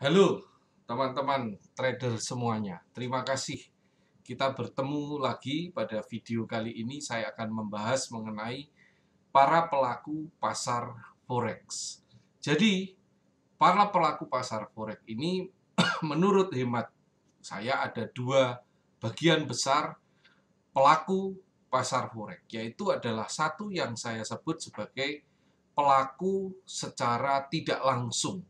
Halo teman-teman trader semuanya, terima kasih. Kita bertemu lagi pada video kali ini. Saya akan membahas mengenai para pelaku pasar forex. Jadi, para pelaku pasar forex ini menurut hemat saya ada dua bagian besar pelaku pasar forex, yaitu adalah satu yang saya sebut sebagai pelaku secara tidak langsung.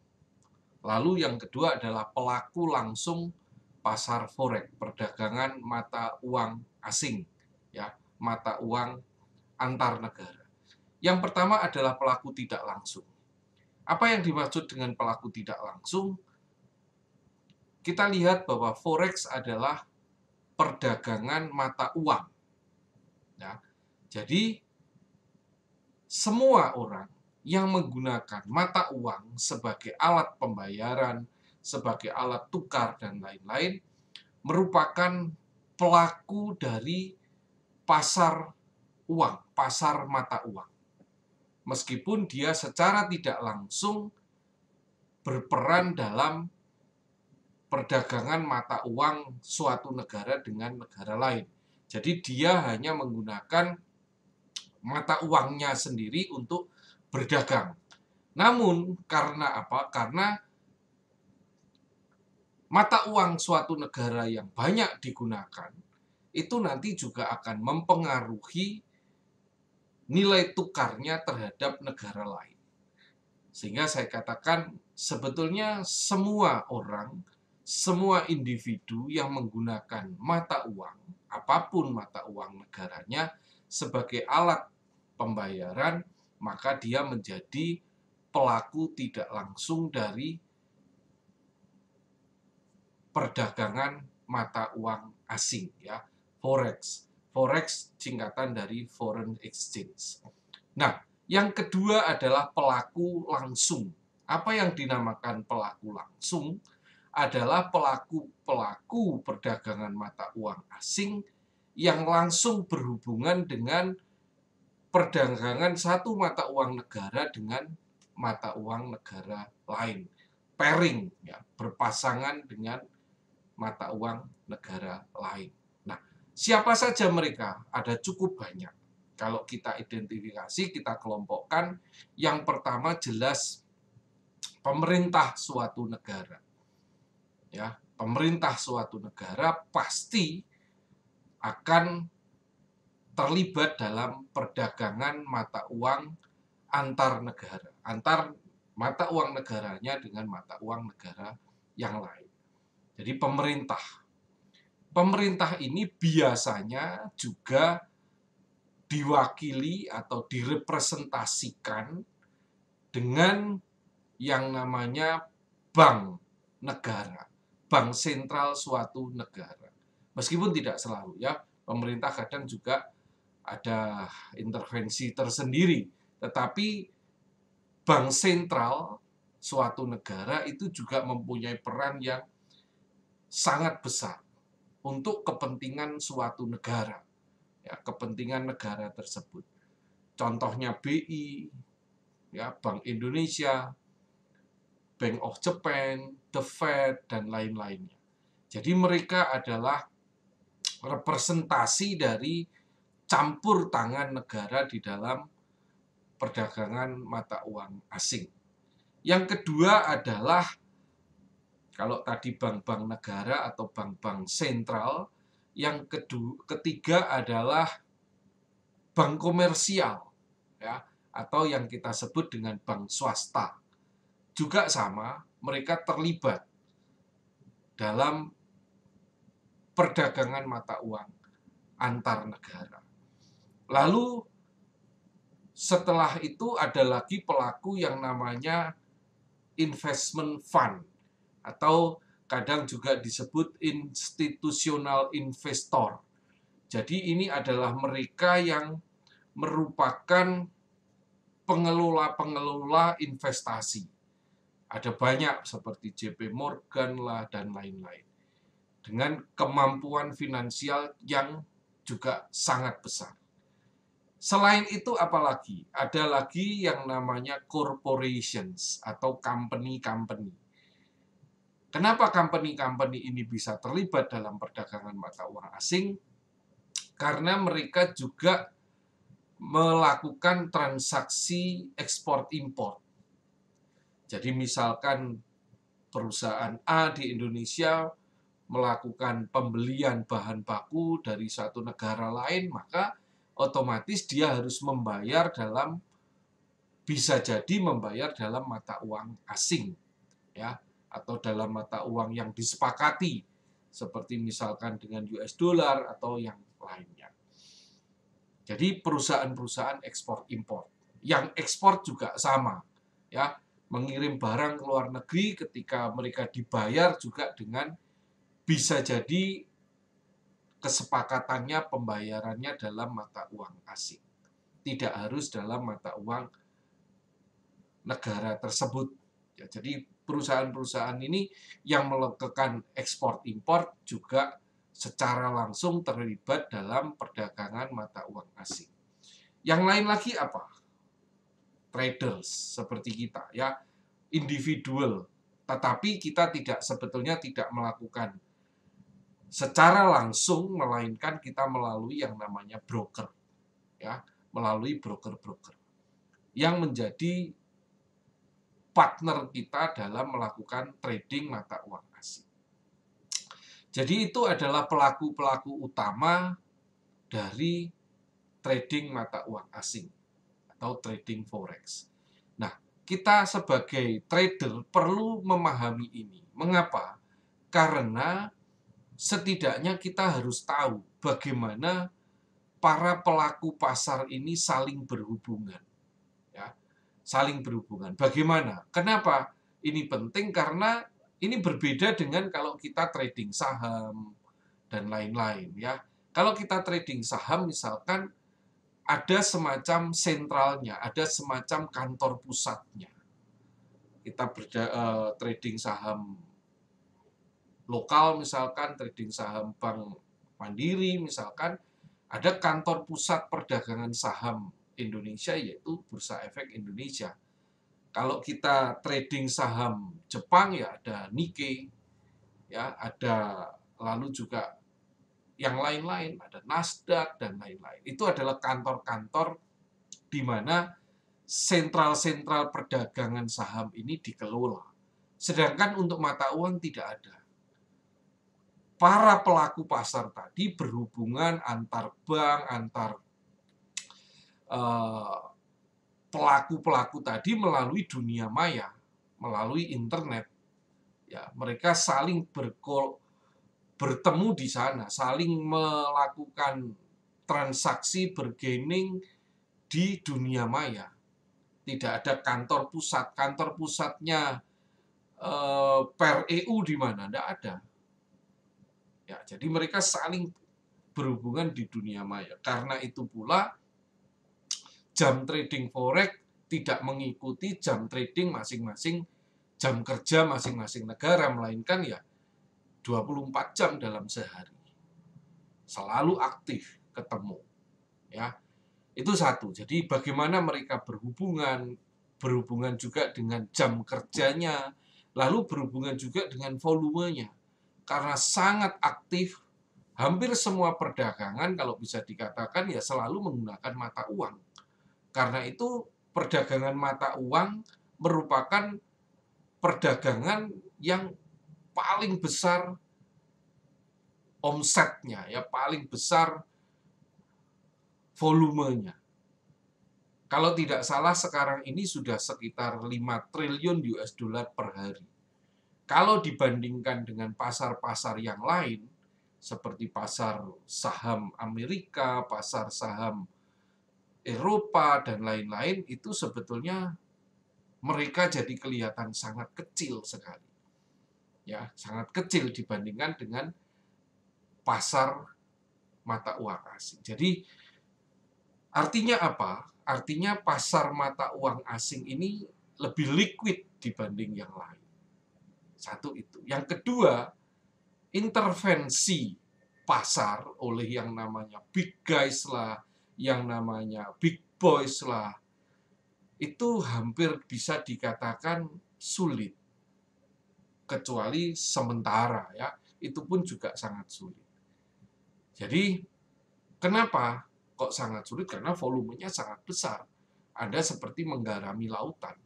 Lalu yang kedua adalah pelaku langsung pasar forex, perdagangan mata uang asing, ya, mata uang antar negara. Yang pertama adalah pelaku tidak langsung. Apa yang dimaksud dengan pelaku tidak langsung? Kita lihat bahwa forex adalah perdagangan mata uang. Ya. Jadi semua orang yang menggunakan mata uang sebagai alat pembayaran, sebagai alat tukar, dan lain-lain, merupakan pelaku dari pasar uang, pasar mata uang. Meskipun dia secara tidak langsung berperan dalam perdagangan mata uang suatu negara dengan negara lain. Jadi dia hanya menggunakan mata uangnya sendiri untuk berdagang. Namun karena apa? Karena mata uang suatu negara yang banyak digunakan, itu nanti juga akan mempengaruhi nilai tukarnya terhadap negara lain. Sehingga saya katakan sebetulnya semua orang, semua individu yang menggunakan mata uang, apapun mata uang negaranya, sebagai alat pembayaran, maka dia menjadi pelaku tidak langsung dari perdagangan mata uang asing, ya, forex. Forex singkatan dari foreign exchange. Nah, yang kedua adalah pelaku langsung. Apa yang dinamakan pelaku langsung adalah pelaku perdagangan mata uang asing yang langsung berhubungan dengan perdagangan satu mata uang negara dengan mata uang negara lain. Pairing, ya, berpasangan dengan mata uang negara lain. Nah, siapa saja mereka? Ada cukup banyak. Kalau kita identifikasi, kita kelompokkan, yang pertama jelas pemerintah suatu negara. Ya, pemerintah suatu negara pasti akan terlibat dalam perdagangan mata uang antar negara, antar mata uang negaranya dengan mata uang negara yang lain. Jadi pemerintah ini biasanya juga diwakili atau direpresentasikan dengan yang namanya bank negara, bank sentral suatu negara. Meskipun tidak selalu, ya, pemerintah kadang juga ada intervensi tersendiri, tetapi bank sentral suatu negara itu juga mempunyai peran yang sangat besar untuk kepentingan suatu negara, ya, kepentingan negara tersebut. Contohnya BI, ya, Bank Indonesia, Bank of Japan, The Fed, dan lain-lainnya. Jadi mereka adalah representasi dari campur tangan negara di dalam perdagangan mata uang asing. Yang kedua adalah, kalau tadi bank-bank negara atau bank-bank sentral, yang ketiga adalah bank komersial, ya, atau yang kita sebut dengan bank swasta. Juga sama, mereka terlibat dalam perdagangan mata uang antar negara. Lalu setelah itu ada lagi pelaku yang namanya investment fund, atau kadang juga disebut institutional investor. Jadi ini adalah mereka yang merupakan pengelola-pengelola investasi. Ada banyak seperti JP Morgan lah dan lain-lain. Dengan kemampuan finansial yang juga sangat besar. Selain itu apalagi? Ada lagi yang namanya corporations atau company-company. Kenapa company-company ini bisa terlibat dalam perdagangan mata uang asing? Karena mereka juga melakukan transaksi ekspor impor. Jadi misalkan perusahaan A di Indonesia melakukan pembelian bahan baku dari satu negara lain, maka otomatis dia harus membayar bisa jadi membayar dalam mata uang asing, ya, atau dalam mata uang yang disepakati, seperti misalkan dengan US dollar atau yang lainnya. Jadi perusahaan-perusahaan ekspor impor, yang ekspor juga sama, ya, mengirim barang ke luar negeri ketika mereka dibayar juga dengan bisa jadi kesepakatannya pembayarannya dalam mata uang asing. Tidak harus dalam mata uang negara tersebut. Ya, jadi perusahaan-perusahaan ini yang melakukan ekspor impor juga secara langsung terlibat dalam perdagangan mata uang asing. Yang lain lagi apa? Traders seperti kita, ya, individual. Tetapi kita sebetulnya tidak melakukan secara langsung, melainkan kita melalui yang namanya broker, ya, melalui broker-broker yang menjadi partner kita dalam melakukan trading mata uang asing. Jadi itu adalah pelaku-pelaku utama dari trading mata uang asing atau trading forex. Nah, kita sebagai trader perlu memahami ini. Mengapa? Karena setidaknya kita harus tahu bagaimana para pelaku pasar ini saling berhubungan, ya, saling berhubungan. Bagaimana? Kenapa ini penting? Karena ini berbeda dengan kalau kita trading saham dan lain-lain, ya. Kalau kita trading saham misalkan ada semacam sentralnya, ada semacam kantor pusatnya. Kita trading saham lokal misalkan, trading saham Bank Mandiri misalkan, ada kantor pusat perdagangan saham Indonesia yaitu Bursa Efek Indonesia. Kalau kita trading saham Jepang ya ada Nikkei, ya ada, lalu juga yang lain-lain, ada Nasdaq dan lain-lain. Itu adalah kantor-kantor di mana sentral-sentral perdagangan saham ini dikelola. Sedangkan untuk mata uang tidak ada. Para pelaku pasar tadi berhubungan antar bank, antar pelaku-pelaku tadi melalui dunia maya, melalui internet. Ya, mereka saling bertemu di sana, saling melakukan transaksi bergening di dunia maya. Tidak ada kantor pusat. Kantor pusatnya per EU di mana? Tidak ada. Ya, jadi mereka saling berhubungan di dunia maya. Karena itu pula jam trading forex tidak mengikuti jam trading masing-masing, jam kerja masing-masing negara, melainkan ya 24 jam dalam sehari. Selalu aktif ketemu. Ya. Itu satu. Jadi bagaimana mereka berhubungan juga dengan jam kerjanya, lalu berhubungan juga dengan volumenya. Karena sangat aktif, hampir semua perdagangan kalau bisa dikatakan ya selalu menggunakan mata uang. Karena itu perdagangan mata uang merupakan perdagangan yang paling besar omsetnya, ya paling besar volumenya. Kalau tidak salah sekarang ini sudah sekitar 5 triliun US dollar per hari. Kalau dibandingkan dengan pasar-pasar yang lain, seperti pasar saham Amerika, pasar saham Eropa, dan lain-lain, itu sebetulnya mereka jadi kelihatan sangat kecil sekali. Ya, sangat kecil dibandingkan dengan pasar mata uang asing. Jadi, artinya apa? Artinya pasar mata uang asing ini lebih liquid dibanding yang lain. Satu itu. Yang kedua, intervensi pasar oleh yang namanya big guys lah, yang namanya big boys lah, itu hampir bisa dikatakan sulit. kecuali sementara ya, itu pun juga sangat sulit. Jadi kenapa kok sangat sulit? Karena volumenya sangat besar. Anda seperti menggarami lautan.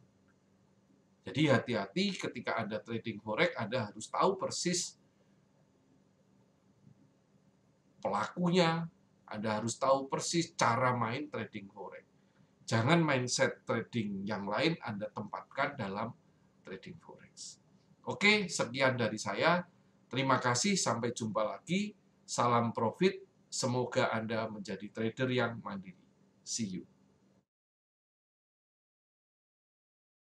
Jadi hati-hati ketika Anda trading forex, Anda harus tahu persis pelakunya, Anda harus tahu persis cara main trading forex. Jangan mindset trading yang lain Anda tempatkan dalam trading forex. Oke, sekian dari saya. Terima kasih, sampai jumpa lagi. Salam profit. Semoga Anda menjadi trader yang mandiri. See you.